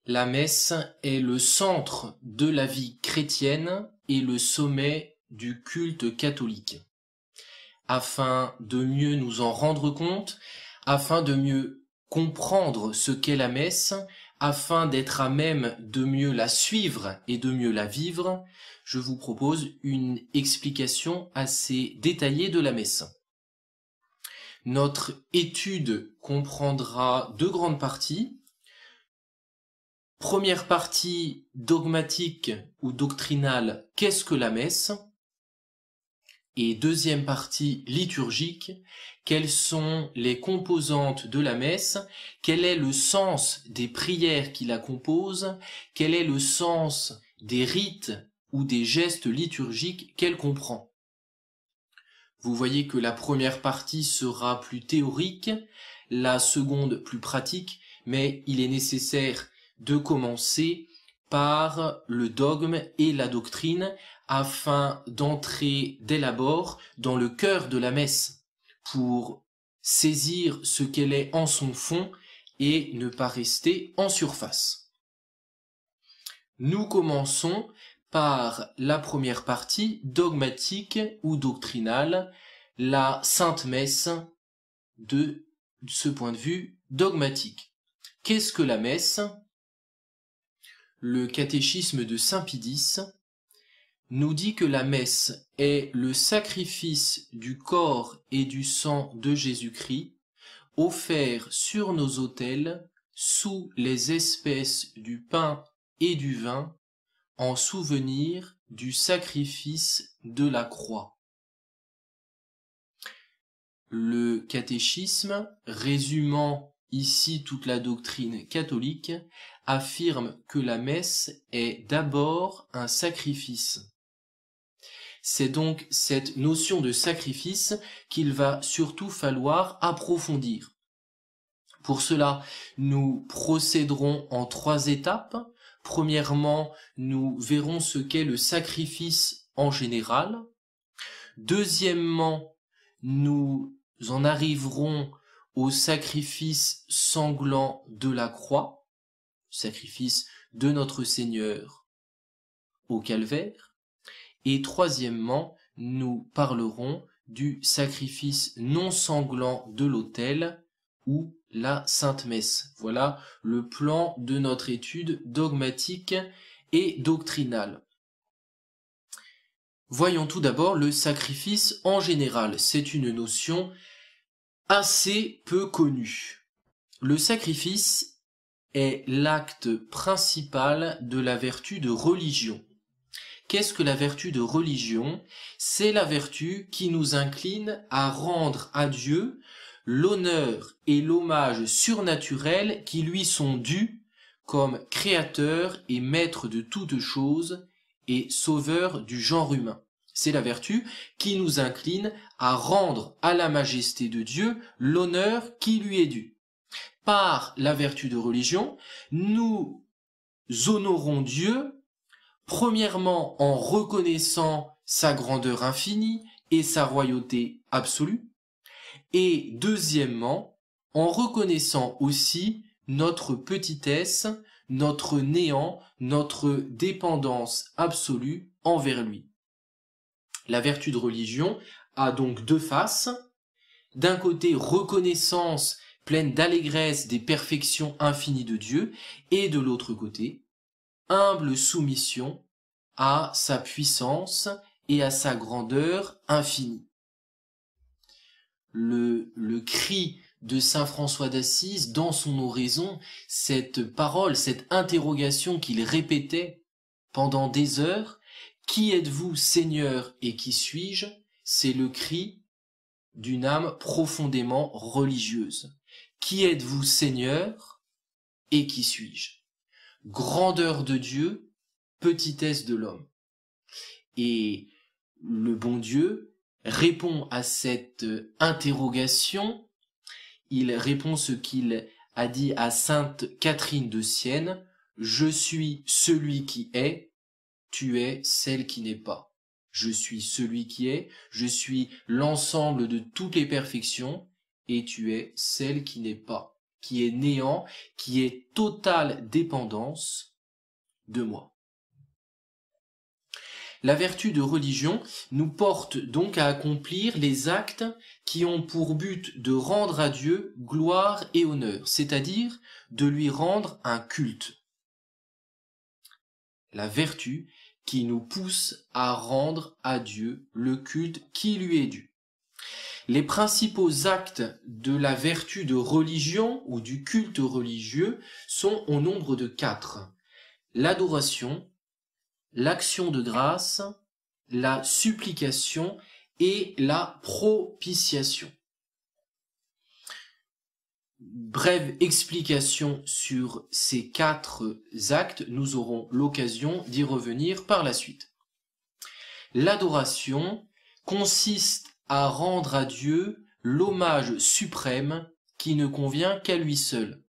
La messe est le centre de la vie chrétienne et le sommet du culte catholique. Afin de mieux nous en rendre compte, afin de mieux comprendre ce qu'est la messe, afin d'être à même de mieux la suivre et de mieux la vivre, je vous propose une explication assez détaillée de la messe. Notre étude comprendra deux grandes parties. Première partie dogmatique ou doctrinale, qu'est-ce que la messe? Et deuxième partie liturgique, quelles sont les composantes de la messe? Quel est le sens des prières qui la composent? Quel est le sens des rites ou des gestes liturgiques qu'elle comprend? Vous voyez que la première partie sera plus théorique, la seconde plus pratique, mais il est nécessaire de commencer par le dogme et la doctrine afin d'entrer dès l'abord dans le cœur de la messe pour saisir ce qu'elle est en son fond et ne pas rester en surface. Nous commençons par la première partie dogmatique ou doctrinale, la Sainte Messe de ce point de vue dogmatique. Qu'est-ce que la messe? Le catéchisme de Saint Pie X nous dit que la messe est le sacrifice du corps et du sang de Jésus-Christ offert sur nos autels sous les espèces du pain et du vin en souvenir du sacrifice de la croix. Le catéchisme, résumant ici toute la doctrine catholique, affirme que la messe est d'abord un sacrifice. C'est donc cette notion de sacrifice qu'il va surtout falloir approfondir. Pour cela, nous procéderons en 3 étapes. Premièrement, nous verrons ce qu'est le sacrifice en général. Deuxièmement, nous en arriverons au sacrifice sanglant de la croix, sacrifice de notre Seigneur au calvaire. Et troisièmement, nous parlerons du sacrifice non sanglant de l'autel ou la Sainte Messe. Voilà le plan de notre étude dogmatique et doctrinale. Voyons tout d'abord le sacrifice en général. C'est une notion assez peu connue. Le sacrifice est l'acte principal de la vertu de religion. Qu'est-ce que la vertu de religion? C'est la vertu qui nous incline à rendre à Dieu l'honneur et l'hommage surnaturel qui lui sont dus comme créateur et maître de toutes choses et sauveur du genre humain. C'est la vertu qui nous incline à rendre à la majesté de Dieu l'honneur qui lui est dû. Par la vertu de religion, nous honorons Dieu, premièrement en reconnaissant sa grandeur infinie et sa royauté absolue, et deuxièmement en reconnaissant aussi notre petitesse, notre néant, notre dépendance absolue envers lui. La vertu de religion a donc 2 faces. D'un côté, reconnaissance pleine d'allégresse des perfections infinies de Dieu, et de l'autre côté, humble soumission à sa puissance et à sa grandeur infinie. Le cri de saint François d'Assise dans son oraison, cette parole, cette interrogation qu'il répétait pendant des heures, « Qui êtes-vous, Seigneur, et qui suis-je ?» c'est le cri d'une âme profondément religieuse. « Qui êtes-vous, Seigneur, et qui suis-je ?» Grandeur de Dieu, petitesse de l'homme. Et le bon Dieu répond à cette interrogation. Il répond ce qu'il a dit à sainte Catherine de Sienne: « Je suis celui qui est, tu es celle qui n'est pas. Je suis celui qui est, je suis l'ensemble de toutes les perfections, et tu es celle qui n'est pas. » qui est néant, qui est totale dépendance de moi. La vertu de religion nous porte donc à accomplir les actes qui ont pour but de rendre à Dieu gloire et honneur, c'est-à-dire de lui rendre un culte. La vertu qui nous pousse à rendre à Dieu le culte qui lui est dû. Les principaux actes de la vertu de religion ou du culte religieux sont au nombre de 4. L'adoration, l'action de grâce, la supplication et la propitiation. Brève explication sur ces 4 actes, nous aurons l'occasion d'y revenir par la suite. L'adoration consiste à rendre à Dieu l'hommage suprême qui ne convient qu'à lui seul,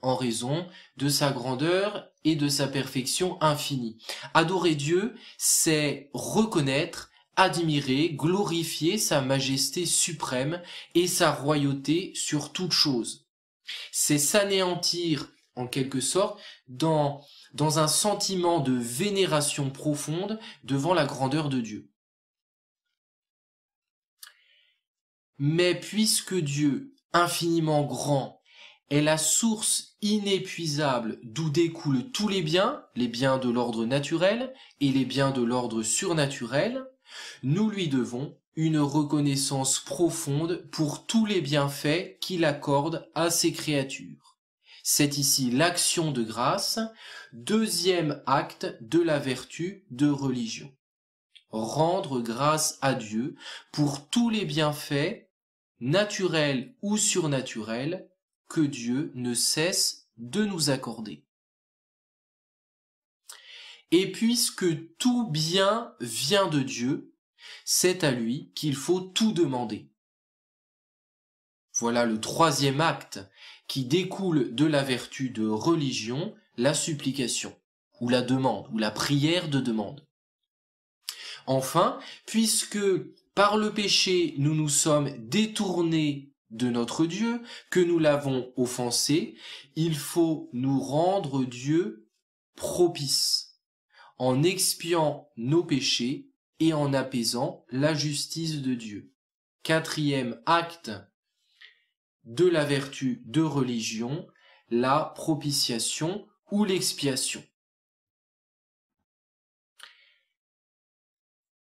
en raison de sa grandeur et de sa perfection infinie. Adorer Dieu, c'est reconnaître, admirer, glorifier sa majesté suprême et sa royauté sur toute chose. C'est s'anéantir, en quelque sorte, dans un sentiment de vénération profonde devant la grandeur de Dieu. Mais puisque Dieu, infiniment grand, est la source inépuisable d'où découlent tous les biens de l'ordre naturel et les biens de l'ordre surnaturel, nous lui devons une reconnaissance profonde pour tous les bienfaits qu'il accorde à ses créatures. C'est ici l'action de grâce, deuxième acte de la vertu de religion. Rendre grâce à Dieu pour tous les bienfaits, naturels ou surnaturels, que Dieu ne cesse de nous accorder. Et puisque tout bien vient de Dieu, c'est à lui qu'il faut tout demander. Voilà le troisième acte qui découle de la vertu de religion, la supplication, ou la demande, ou la prière de demande. Enfin, puisque par le péché nous nous sommes détournés de notre Dieu, que nous l'avons offensé, il faut nous rendre Dieu propice, en expiant nos péchés et en apaisant la justice de Dieu. Quatrième acte de la vertu de religion, la propitiation ou l'expiation.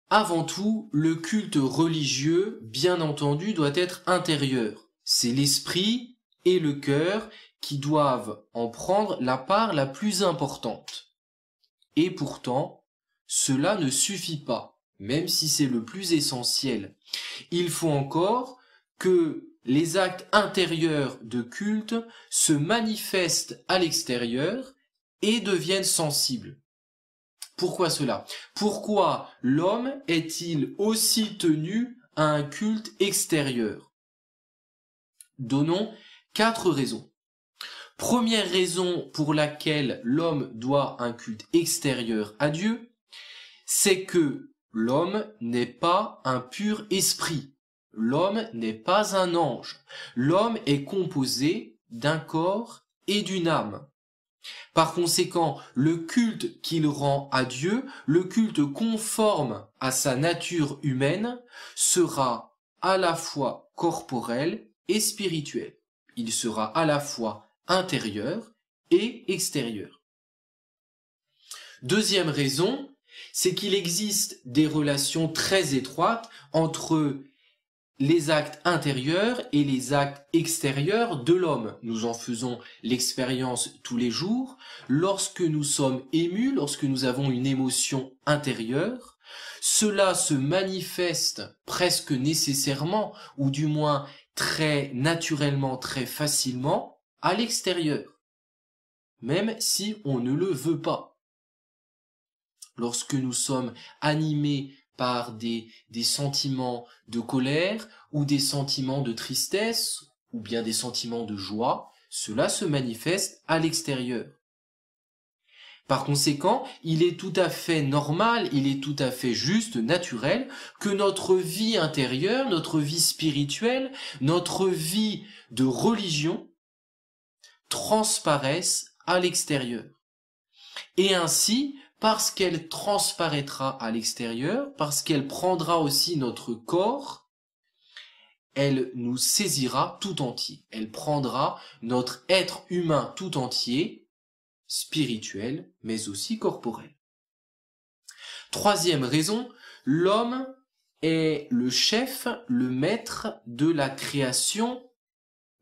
Avant tout, le culte religieux, bien entendu, doit être intérieur. C'est l'esprit et le cœur qui doivent en prendre la part la plus importante. Et pourtant, cela ne suffit pas, même si c'est le plus essentiel. Il faut encore que les actes intérieurs de culte se manifestent à l'extérieur et deviennent sensibles. Pourquoi cela? Pourquoi l'homme est-il aussi tenu à un culte extérieur? Donnons 4 raisons. Première raison pour laquelle l'homme doit un culte extérieur à Dieu, c'est que l'homme n'est pas un pur esprit. L'homme n'est pas un ange. L'homme est composé d'un corps et d'une âme. Par conséquent, le culte qu'il rend à Dieu, le culte conforme à sa nature humaine, sera à la fois corporel et spirituel. Il sera à la fois intérieur et extérieur. Deuxième raison, c'est qu'il existe des relations très étroites entre les actes intérieurs et les actes extérieurs de l'homme. Nous en faisons l'expérience tous les jours. Lorsque nous sommes émus, lorsque nous avons une émotion intérieure, cela se manifeste presque nécessairement, ou du moins très naturellement, très facilement, à l'extérieur, même si on ne le veut pas. Lorsque nous sommes animés par des sentiments de colère ou des sentiments de tristesse ou bien des sentiments de joie, cela se manifeste à l'extérieur. Par conséquent, il est tout à fait normal, il est tout à fait juste, naturel, que notre vie intérieure, notre vie spirituelle, notre vie de religion transparaissent à l'extérieur. Et ainsi, parce qu'elle transparaîtra à l'extérieur, parce qu'elle prendra aussi notre corps, elle nous saisira tout entier. Elle prendra notre être humain tout entier, spirituel, mais aussi corporel. Troisième raison, l'homme est le chef, le maître de la création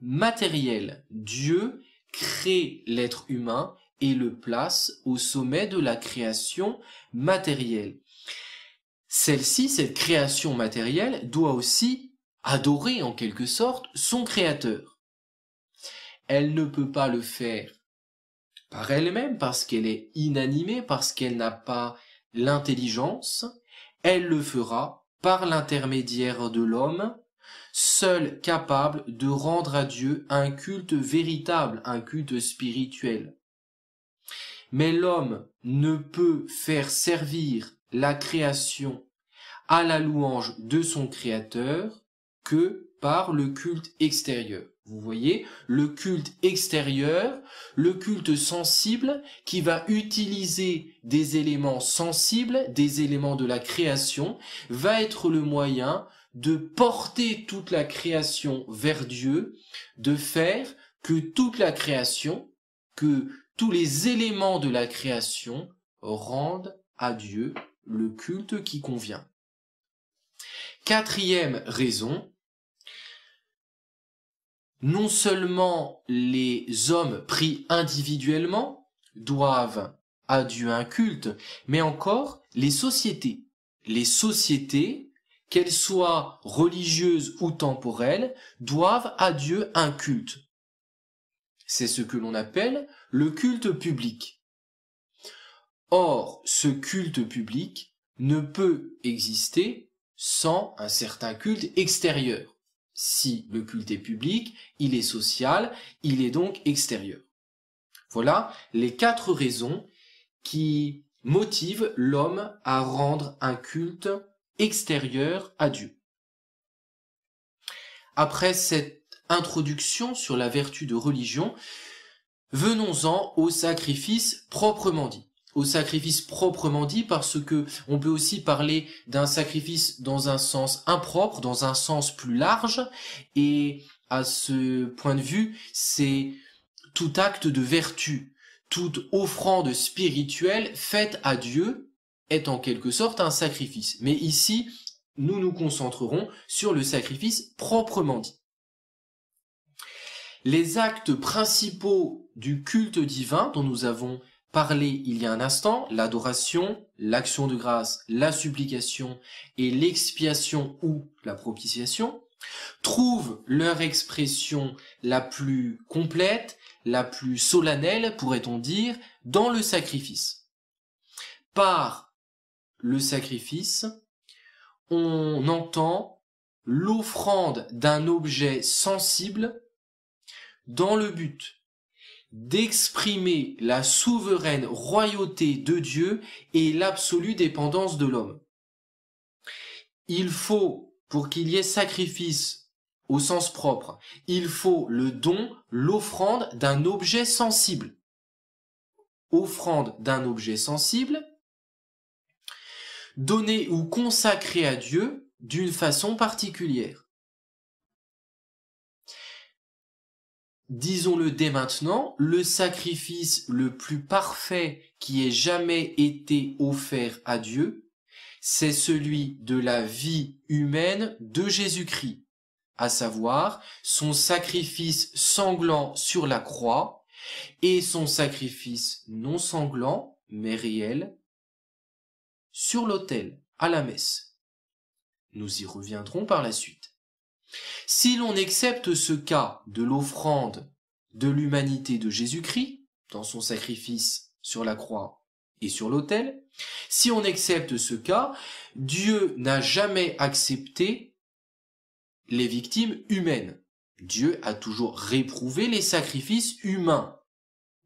matérielle. Dieu crée l'être humain et le place au sommet de la création matérielle. Celle-ci, cette création matérielle, doit aussi adorer en quelque sorte son créateur. Elle ne peut pas le faire par elle-même parce qu'elle est inanimée, parce qu'elle n'a pas l'intelligence. Elle le fera par l'intermédiaire de l'homme, seul capable de rendre à Dieu un culte véritable, un culte spirituel. Mais l'homme ne peut faire servir la création à la louange de son créateur que par le culte extérieur. Vous voyez, le culte extérieur, le culte sensible qui va utiliser des éléments sensibles, des éléments de la création, va être le moyen de porter toute la création vers Dieu, de faire que toute la création, que tous les éléments de la création rendent à Dieu le culte qui convient. Quatrième raison, non seulement les hommes pris individuellement doivent à Dieu un culte, mais encore les sociétés. Les sociétés, qu'elles soient religieuses ou temporelles, doivent à Dieu un culte. C'est ce que l'on appelle le culte public. Or, ce culte public ne peut exister sans un certain culte extérieur. Si le culte est public, il est social, il est donc extérieur. Voilà les 4 raisons qui motivent l'homme à rendre un culte extérieur à Dieu. Après cette introduction sur la vertu de religion, venons-en au sacrifice proprement dit. Au sacrifice proprement dit parce que on peut aussi parler d'un sacrifice dans un sens impropre, dans un sens plus large, et à ce point de vue, c'est tout acte de vertu, toute offrande spirituelle faite à Dieu est en quelque sorte un sacrifice. Mais ici, nous nous concentrerons sur le sacrifice proprement dit. Les actes principaux du culte divin dont nous avons parlé il y a un instant, l'adoration, l'action de grâce, la supplication et l'expiation ou la propitiation, trouvent leur expression la plus complète, la plus solennelle, pourrait-on dire, dans le sacrifice. Par le sacrifice, on entend l'offrande d'un objet sensible dans le but d'exprimer la souveraine royauté de Dieu et l'absolue dépendance de l'homme. Il faut, pour qu'il y ait sacrifice au sens propre, il faut le don, l'offrande d'un objet sensible. Offrande d'un objet sensible, donnée ou consacrée à Dieu d'une façon particulière. Disons-le dès maintenant, le sacrifice le plus parfait qui ait jamais été offert à Dieu, c'est celui de la vie humaine de Jésus-Christ, à savoir son sacrifice sanglant sur la croix et son sacrifice non sanglant, mais réel, sur l'autel, à la messe. Nous y reviendrons par la suite. Si l'on accepte ce cas de l'offrande de l'humanité de Jésus-Christ, dans son sacrifice sur la croix et sur l'autel, si on accepte ce cas, Dieu n'a jamais accepté les victimes humaines. Dieu a toujours réprouvé les sacrifices humains.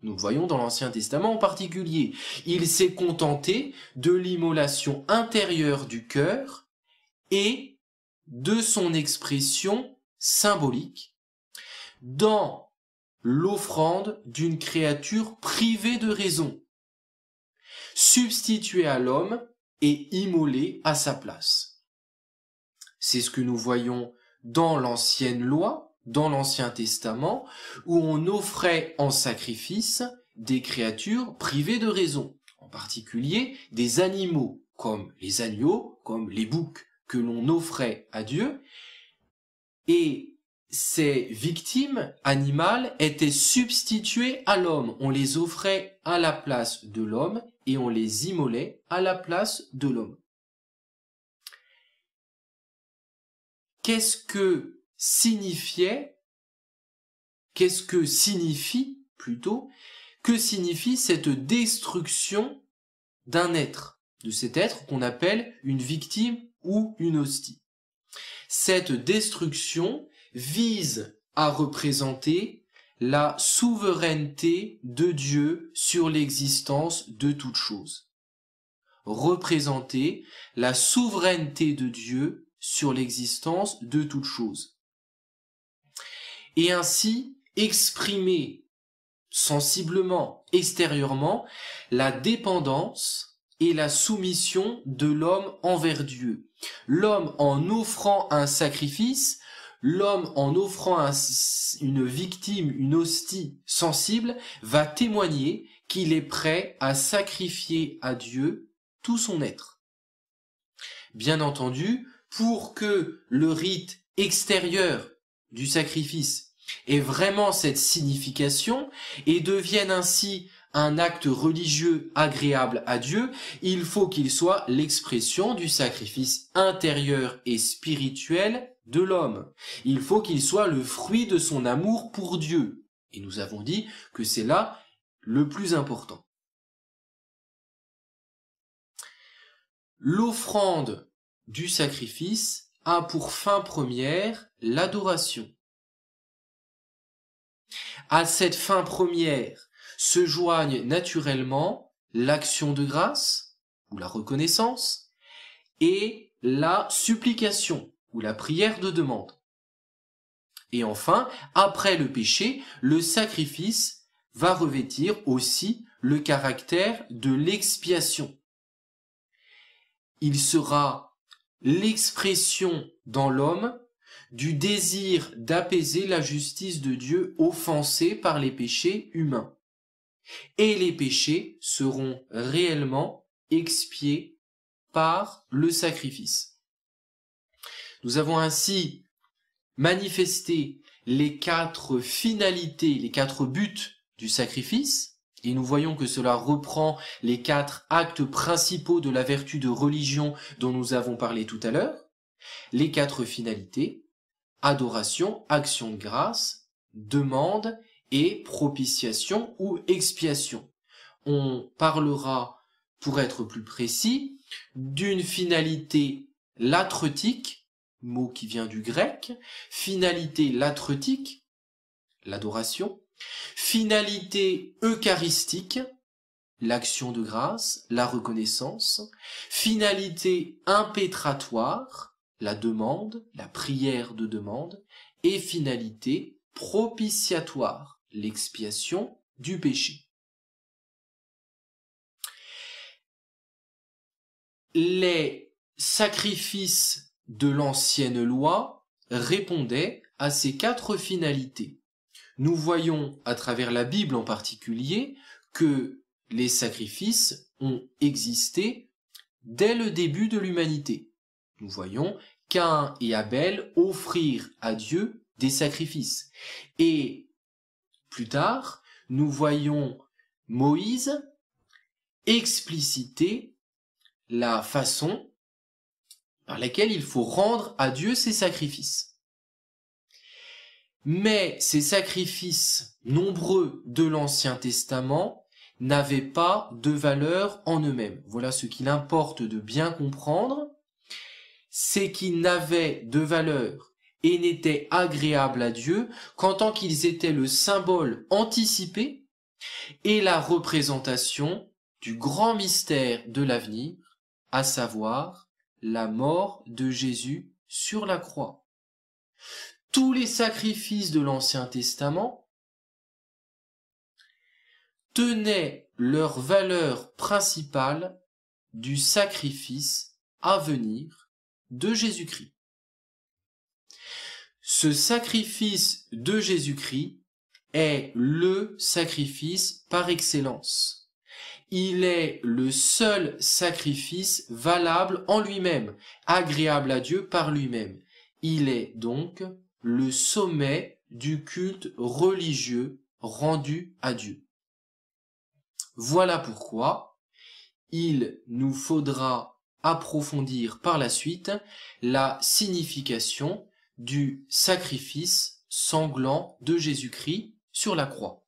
Nous le voyons dans l'Ancien Testament en particulier. Il s'est contenté de l'immolation intérieure du cœur et de son expression symbolique dans l'offrande d'une créature privée de raison, substituée à l'homme et immolée à sa place. C'est ce que nous voyons dans l'ancienne loi, dans l'Ancien Testament, où on offrait en sacrifice des créatures privées de raison, en particulier des animaux, comme les agneaux, comme les boucs, que l'on offrait à Dieu, et ces victimes animales étaient substituées à l'homme. On les offrait à la place de l'homme et on les immolait à la place de l'homme. Qu'est-ce que signifie plutôt, que signifie cette destruction d'un être, de cet être qu'on appelle une victime ou une hostie? Cette destruction vise à représenter la souveraineté de Dieu sur l'existence de toute chose. Représenter la souveraineté de Dieu sur l'existence de toute chose. Et ainsi exprimer sensiblement, extérieurement, la dépendance et la soumission de l'homme envers Dieu. L'homme en offrant un sacrifice, l'homme en offrant une victime, une hostie sensible, va témoigner qu'il est prêt à sacrifier à Dieu tout son être. Bien entendu, pour que le rite extérieur du sacrifice ait vraiment cette signification et devienne ainsi un acte religieux agréable à Dieu, il faut qu'il soit l'expression du sacrifice intérieur et spirituel de l'homme. Il faut qu'il soit le fruit de son amour pour Dieu. Et nous avons dit que c'est là le plus important. L'offrande du sacrifice a pour fin première l'adoration. À cette fin première se joignent naturellement l'action de grâce, ou la reconnaissance, et la supplication, ou la prière de demande. Et enfin, après le péché, le sacrifice va revêtir aussi le caractère de l'expiation. Il sera l'expression dans l'homme du désir d'apaiser la justice de Dieu offensée par les péchés humains. Et les péchés seront réellement expiés par le sacrifice. Nous avons ainsi manifesté les 4 finalités, les 4 buts du sacrifice, et nous voyons que cela reprend les 4 actes principaux de la vertu de religion dont nous avons parlé tout à l'heure. Les 4 finalités: adoration, action de grâce, demande et propitiation ou expiation. On parlera, pour être plus précis, d'une finalité latretique, mot qui vient du grec, finalité latretique, l'adoration, finalité eucharistique, l'action de grâce, la reconnaissance, finalité impétratoire, la demande, la prière de demande, et finalité propitiatoire, l'expiation du péché. Les sacrifices de l'ancienne loi répondaient à ces 4 finalités. Nous voyons à travers la Bible en particulier que les sacrifices ont existé dès le début de l'humanité. Nous voyons Caïn et Abel offrir à Dieu des sacrifices. Et plus tard, nous voyons Moïse expliciter la façon par laquelle il faut rendre à Dieu ces sacrifices. Mais ces sacrifices nombreux de l'Ancien Testament n'avaient pas de valeur en eux-mêmes. Voilà ce qu'il importe de bien comprendre, c'est qu'ils n'avaient de valeur et n'étaient agréables à Dieu qu'en tant qu'ils étaient le symbole anticipé et la représentation du grand mystère de l'avenir, à savoir la mort de Jésus sur la croix. Tous les sacrifices de l'Ancien Testament tenaient leur valeur principale du sacrifice à venir de Jésus-Christ. Ce sacrifice de Jésus-Christ est le sacrifice par excellence. Il est le seul sacrifice valable en lui-même, agréable à Dieu par lui-même. Il est donc le sommet du culte religieux rendu à Dieu. Voilà pourquoi il nous faudra approfondir par la suite la signification du sacrifice sanglant de Jésus-Christ sur la croix.